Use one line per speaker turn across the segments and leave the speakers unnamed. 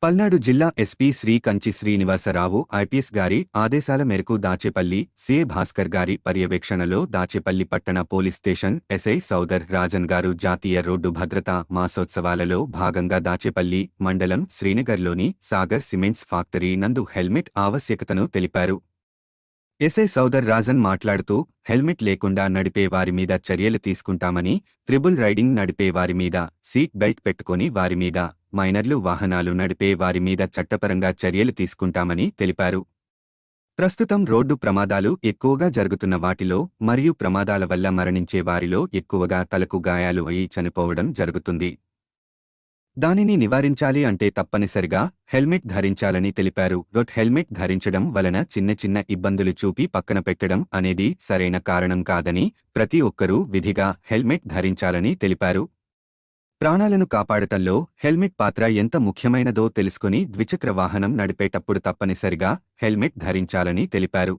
పల్నాడు జిల్లా SP Shri Kanchi Srinivasarao IPS గారి ఆదేశాల మేరకు దాచేపల్లి సీఏ భాస్కర్ గారి పర్యవేక్షణలో దాచేపల్లి పట్టణ పోలీస్ స్టేషన్ ఎస్ఐ సౌదర్ రాజన్ గారు జాతీయ రోడ్డు భద్రతా మాసోత్సవాలలో భాగంగా దాచేపల్లి మండలం శ్రీనగర్లోని సాగర్ సిమెంట్స్ ఫ్యాక్టరీ నందు హెల్మెట్ ఆవశ్యకతను తెలిపారు. ఎస్ఐ సౌదర్ రాజన్ మాట్లాడుతూ హెల్మెట్ లేకుండా నడిపే వారి మీద చర్యలు తీసుకుంటామని, త్రిబుల్ రైడింగ్ నడిపే వారి మీద, సీట్ బెల్ట్ పెట్టుకుని వారి మీద, మైనర్లు వాహనాలు నడిపే వారి మీద చట్టపరంగా చర్యలు తీసుకుంటామని తెలిపారు. ప్రస్తుతం రోడ్డు ప్రమాదాలు ఎక్కువగా జరుగుతున్న వాటిలో మరియు ప్రమాదాల వల్ల మరణించే వారిలో ఎక్కువగా తలకు గాయాలు అయి చనిపోవడం జరుగుతుంది. దానిని నివారించాలి అంటే తప్పనిసరిగా హెల్మెట్ ధరించాలని తెలిపారు. హెల్మెట్ ధరించడం వలన చిన్న చిన్న ఇబ్బందులు చూపి పక్కన పెట్టడం అనేది సరైన కారణం కాదని, ప్రతి ఒక్కరూ విధిగా హెల్మెట్ ధరించాలని తెలిపారు. ప్రాణాలను కాపాడటంలో హెల్మెట్ పాత్ర ఎంత ముఖ్యమైనదో తెలుసుకుని ద్విచక్ర వాహనం నడిపేటప్పుడు తప్పనిసరిగా హెల్మెట్ ధరించాలని తెలిపారు.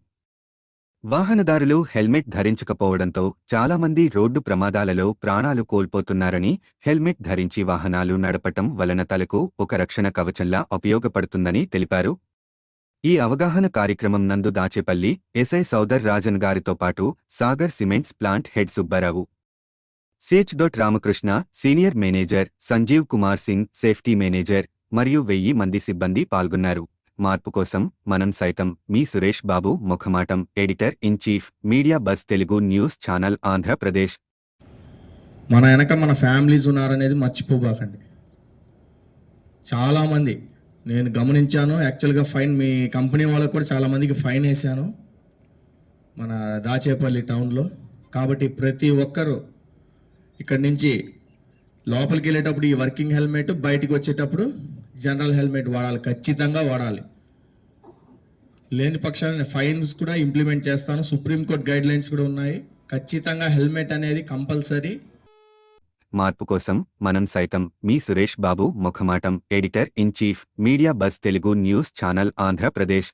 వాహనదారులు హెల్మెట్ ధరించకపోవడంతో చాలామంది రోడ్డు ప్రమాదాలలో ప్రాణాలు కోల్పోతున్నారని, హెల్మెట్ ధరించి వాహనాలు నడపటం వలన తలకు ఒక రక్షణ కవచంలా ఉపయోగపడుతుందని తెలిపారు. ఈ అవగాహన కార్యక్రమం నందు దాచేపల్లి ఎస్ఐ సౌదర్ రాజన్ గారితో పాటు Sagar cements plant head Subbarao, CH. Ramakrishna, senior manager Sanjeev Kumar Singh, safety manager మరియు 1000 మంది సిబ్బంది పాల్గొన్నారు. మార్పు కోసం మనం సైతం మీ Suresh Babu ముఖమాటం, editor in chief, media buzz Telugu news channel, Andhra Pradesh.
మన వెనక మన ఫ్యామిలీస్ ఉన్నారనేది మర్చిపోబాకండి. చాలామంది నేను గమనించాను. యాక్చువల్గా ఫైన్ మీ కంపెనీ వాళ్ళకు కూడా చాలామందికి ఫైన్ వేశాను మన దాచేపల్లి టౌన్లో. కాబట్టి ప్రతి ఒక్కరూ ఇక్కడి నుంచి లోపలికి వెళ్ళేటప్పుడు ఈ వర్కింగ్ హెల్మెట్, బయటికి వచ్చేటప్పుడు జనరల్ హెల్మెట్ వాడాలి, ఖచ్చితంగా వాడాలి. లేని పక్షాన ఫైన్స్ కూడా ఇంప్లిమెంట్ చేస్తాను. సుప్రీంకోర్టు గైడ్ లైన్స్ కూడా ఉన్నాయి. ఖచ్చితంగా హెల్మెట్ అనేది కంపల్సరీ.
మార్పు కోసం మనం సైతం మీ Suresh Babu ముఖమాటం, editor in chief, media buzz Telugu news channel, Andhra Pradesh.